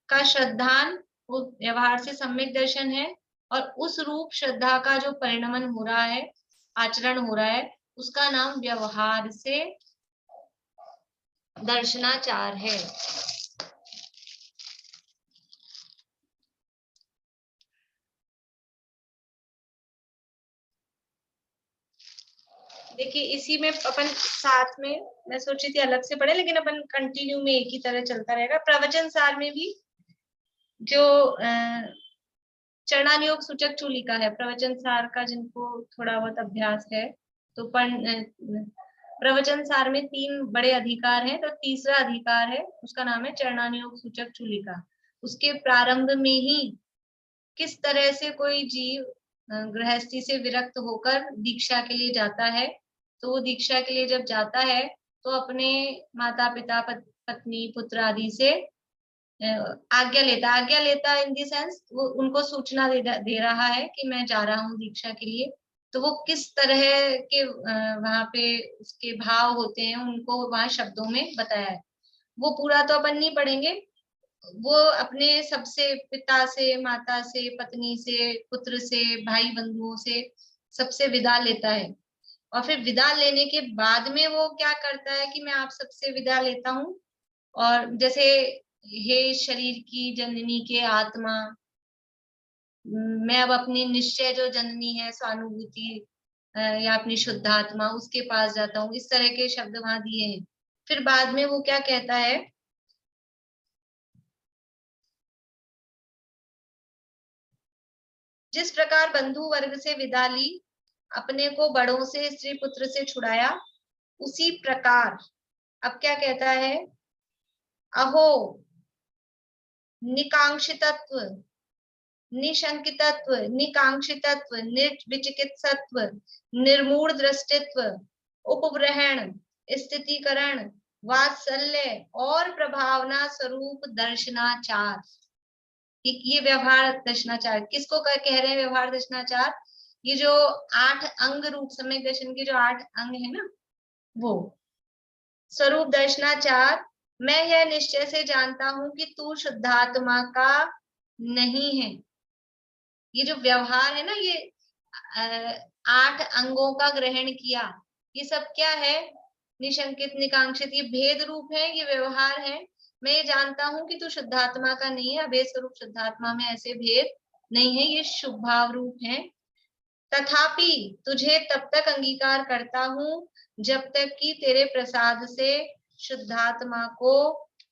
का श्रद्धान वो व्यवहार से सम्यक दर्शन है, और उस रूप श्रद्धा का जो परिणमन हो रहा है, आचरण हो रहा है, उसका नाम व्यवहार से दर्शनाचार है। देखिए इसी में अपन साथ में, मैं सोची थी अलग से पढ़े, लेकिन अपन कंटिन्यू में एक ही तरह चलता रहेगा। प्रवचन सार में भी जो चरणानुयोग सूचक चूलिका है, प्रवचन सार का जिनको थोड़ा बहुत अभ्यास है तो प्रवचन सार में 3 बड़े अधिकार हैं, तो तीसरा अधिकार है उसका नाम है चरणानुयोग सूचक चूलिका। उसके प्रारंभ में ही किस तरह से कोई जीव गृहस्थी से विरक्त होकर दीक्षा के लिए जाता है, तो वो दीक्षा के लिए जब जाता है तो अपने माता पिता पत्नी पुत्र आदि से आज्ञा लेता इन दी सेंस वो उनको सूचना दे रहा है कि मैं जा रहा हूँ दीक्षा के लिए। तो वो किस तरह के वहां पे उसके भाव होते हैं, उनको वहां शब्दों में बताया है। वो पूरा तो अपन नहीं पढ़ेंगे। वो अपने सबसे, पिता से, माता से, पत्नी से, पुत्र से, भाई बंधुओं से सबसे विदा लेता है, और फिर विदा लेने के बाद में वो क्या करता है कि मैं आप सबसे विदा लेता हूँ, और जैसे हे शरीर की जननी के आत्मा, मैं अब अपनी निश्चय जो जननी है स्वानुभूति या अपनी शुद्ध आत्मा, उसके पास जाता हूँ। इस तरह के शब्द वहां दिए हैं। फिर बाद में वो क्या कहता है, जिस प्रकार बंधु वर्ग से विदा ली, अपने को बड़ों से, स्त्री पुत्र से छुड़ाया, उसी प्रकार अब क्या कहता है, अहो निकांक्षितत्व, निशंकितत्व, निकांक्षितत्व, निर्विचिकित्सत्व, निर्मूढ़ दृष्टित्व, उपग्रहण, स्थितिकरण, वात्सल्य और प्रभावना स्वरूप दर्शनाचार। ये व्यवहार दर्शनाचार किसको कह रहे हैं? व्यवहार दर्शनाचार ये जो 8 अंग रूप सम्यक दर्शन के जो 8 अंग है ना, वो स्वरूप दर्शनाचार। मैं यह निश्चय से जानता हूं कि तू शुद्धात्मा का नहीं है। ये जो व्यवहार है ना, ये 8 अंगों का ग्रहण किया, ये सब क्या है? निशंकित निकांक्षित, ये भेद रूप है, ये व्यवहार है। मैं ये जानता हूं कि तू शुद्धात्मा का नहीं है। अभेद स्वरूप शुद्धात्मा में ऐसे भेद नहीं है, ये शुभ भाव रूप है। तथापि तुझे तब तक अंगीकार करता हूं जब तक कि तेरे प्रसाद से शुद्धात्मा को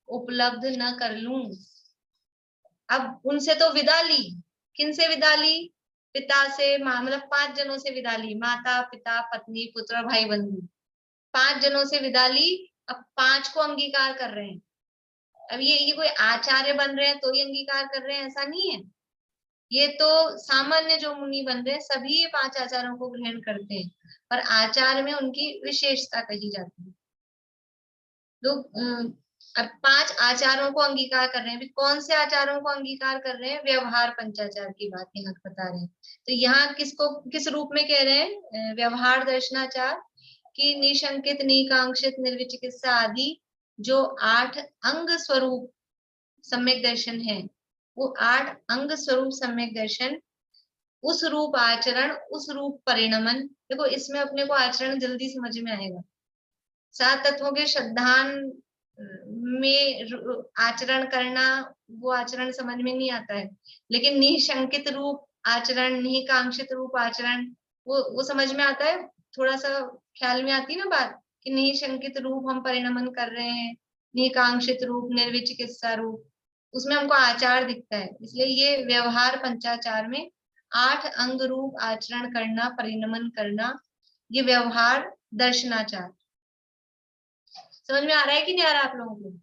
उपलब्ध न कर लूं। अब उनसे तो विदा ली, किन से विदा ली? पिता से, माँ, मतलब 5 जनों से विदा ली, माता, पिता, पत्नी, पुत्र और भाई बंधु, 5 जनों से विदा ली। अब 5 को अंगीकार कर रहे हैं। अब ये कोई आचार्य बन रहे हैं तो ही अंगीकार कर रहे हैं, ऐसा नहीं है। ये तो सामान्य जो मुनि बन रहे हैं सभी ये 5 आचारों को ग्रहण करते हैं, पर आचार में उनकी विशेषता कही जाती है। तो अब 5 आचारों को अंगीकार कर रहे हैं। कौन से आचारों को अंगीकार कर रहे हैं? व्यवहार पंचाचार की बात यहाँ बता रहे हैं। तो यहाँ किसको किस रूप में कह रहे हैं? व्यवहार दर्शनाचार की निशंकित, निकांक्षित, निर्विचिकित्सा आदि जो 8 अंग स्वरूप सम्यक दर्शन है, वो 8 अंग स्वरूप सम्यक दर्शन, उस रूप आचरण, उस रूप परिणमन। देखो इसमें अपने को आचरण जल्दी समझ में आएगा। 7 तत्वों के श्रद्धान में आचरण करना, वो आचरण समझ में नहीं आता है, लेकिन निशंकित रूप आचरण, निकांक्षित रूप आचरण, वो समझ में आता है। थोड़ा सा ख्याल में आती है ना बात कि निशंकित रूप हम परिणमन कर रहे हैं, निकांक्षित रूप, निर्विचिकित्सा रूप, उसमें हमको आचार दिखता है। इसलिए ये व्यवहार पंचाचार में 8 अंग रूप आचरण करना, परिणमन करना, ये व्यवहार दर्शनाचार। समझ में आ रहा है कि नहीं आ रहा आप लोगों को?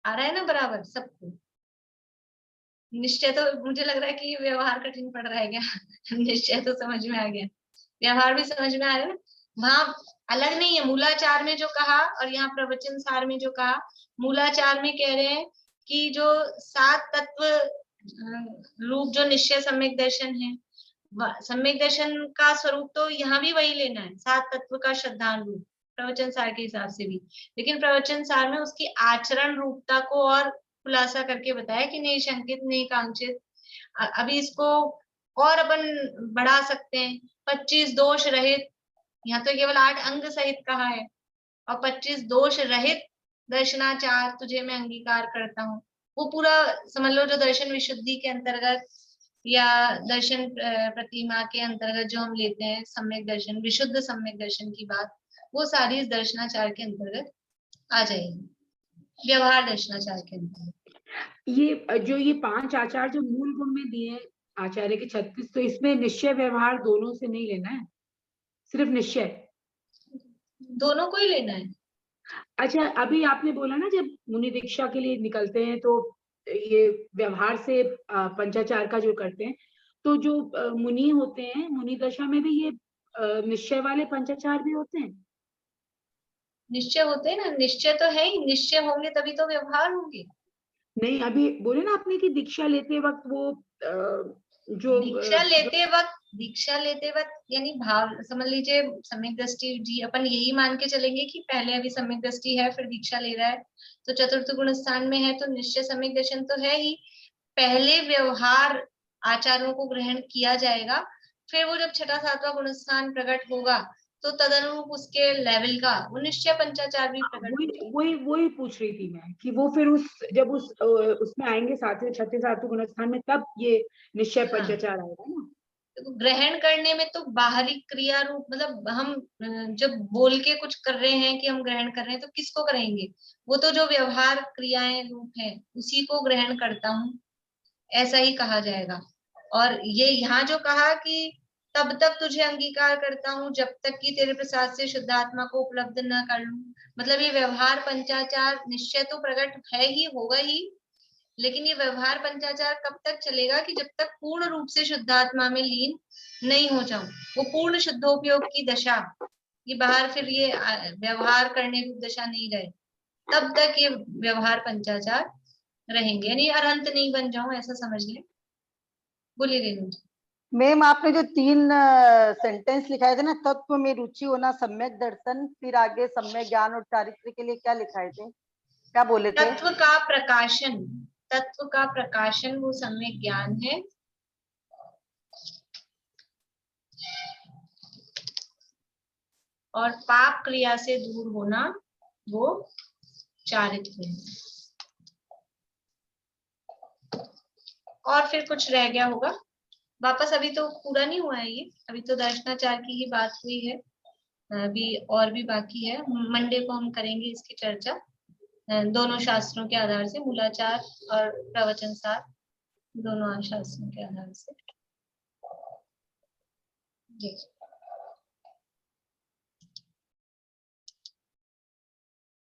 आ रहा है ना बराबर सबको? निश्चय तो मुझे लग रहा है कि व्यवहार कठिन पड़ रहा है क्या? निश्चय तो समझ में आ गया, व्यवहार भी समझ में आ रहा है ना? वहां अलग नहीं है। मूलाचार में जो कहा और यहाँ प्रवचन सार में जो कहा, मूलाचार में कह रहे हैं कि जो 7 तत्व रूप जो निश्चय सम्यक दर्शन है, सम्यक दर्शन का स्वरूप तो यहाँ भी वही लेना है, 7 तत्व का श्रद्धान रूप प्रवचन सार के हिसाब से भी। लेकिन प्रवचन सार में उसकी आचरण रूपता को और खुलासा करके बताया कि निशंकित, निकांक्षित। अभी इसको और अपन बढ़ा सकते हैं, 25 दोष रहित। यहाँ तो केवल 8 अंग सहित कहा है, और 25 दोष रहित दर्शनाचार तुझे मैं अंगीकार करता हूँ। वो पूरा समझ लो जो दर्शन विशुद्धि के अंतर्गत या दर्शन प्रतिमा के अंतर्गत जो हम लेते हैं सम्यक दर्शन, विशुद्ध सम्यक दर्शन की बात, वो सारी इस दर्शनाचार के अंतर्गत आ जाएगी, व्यवहार दर्शनाचार के अंतर्गत। ये जो ये 5 आचार जो मूल गुण में दिए हैं आचार्य के 36, तो इसमें निश्चय व्यवहार दोनों से नहीं लेना है, सिर्फ निश्चय? दोनों को ही लेना है। अच्छा, अभी आपने बोला ना जब मुनि दीक्षा के लिए निकलते हैं तो ये व्यवहार से पंचाचार का जो करते हैं, तो जो मुनि होते हैं, मुनि दशा में भी ये निश्चय वाले पंचाचार भी होते हैं? निश्चय होते हैं ना, निश्चय तो है ही, निश्चय होंगे तभी तो व्यवहार होंगे। नहीं, अभी बोले ना आपने कि दीक्षा लेते वक्त वो जो दीक्षा लेते वक्त यानी भाव समझ लीजिए, सम्यक दृष्टि जी अपन यही मान के चलेंगे कि पहले अभी सम्यक दृष्टि है फिर दीक्षा ले रहा है, तो चतुर्थ गुण स्थान में है तो निश्चय सम्यक दर्शन तो है ही। पहले व्यवहार आचारों को ग्रहण किया जाएगा, फिर वो जब छठा सातवां गुण स्थान प्रकट होगा तो तदनुरूप उसके लेवल का वो निश्चय पंचाचार भी प्रकट वही पूछ रही थी मैं कि वो फिर जब उसमें आएंगे सातवें छठे सातवें गुण स्थान में, तब ये निश्चय पंचाचार आएगा ना। ग्रहण करने में तो बाहरी क्रिया रूप, मतलब हम जब बोल के कुछ कर रहे हैं कि हम ग्रहण कर रहे हैं तो किसको करेंगे? वो तो जो व्यवहार क्रियाएं रूप है उसी को ग्रहण करता हूँ, ऐसा ही कहा जाएगा। और ये यहाँ जो कहा कि तब तक तुझे अंगीकार करता हूँ जब तक कि तेरे प्रसाद से शुद्धात्मा को उपलब्ध न कर लूं, मतलब ये व्यवहार पंचाचार निश्चय तो प्रकट है ही, होगा ही, लेकिन ये व्यवहार पंचाचार कब तक चलेगा? कि जब तक पूर्ण रूप से शुद्धात्मा में लीन नहीं हो जाऊं, वो पूर्ण शुद्धोपयोग की दशा ये बाहर फिर ये व्यवहार करने की दशा नहीं रहे, तब तक ये व्यवहार पंचाचार रहेंगे, यानी अरंत नहीं बन जाऊं ऐसा समझ लें। बोलिए रेणु जी। मैम आपने जो 3 सेंटेंस लिखाए थे ना, तत्व में रुचि होना, सम्यक दर्शन, फिर आगे सम्यक ज्ञान और चारित्र के लिए क्या लिखाए थे, क्या बोले थे? तत्व का प्रकाशन, तत्व का प्रकाशन वो सम्यक ज्ञान है, और पाप क्रिया से दूर होना वो चारित्र है। और फिर कुछ रह गया होगा वापस, अभी तो पूरा नहीं हुआ है ये, अभी तो दर्शनाचार की ही बात हुई है, अभी और भी बाकी है। मंडे को हम करेंगे इसकी चर्चा दोनों शास्त्रों के आधार से, मूलाचार और प्रवचन सार, दोनों शास्त्रों के आधार से। जी।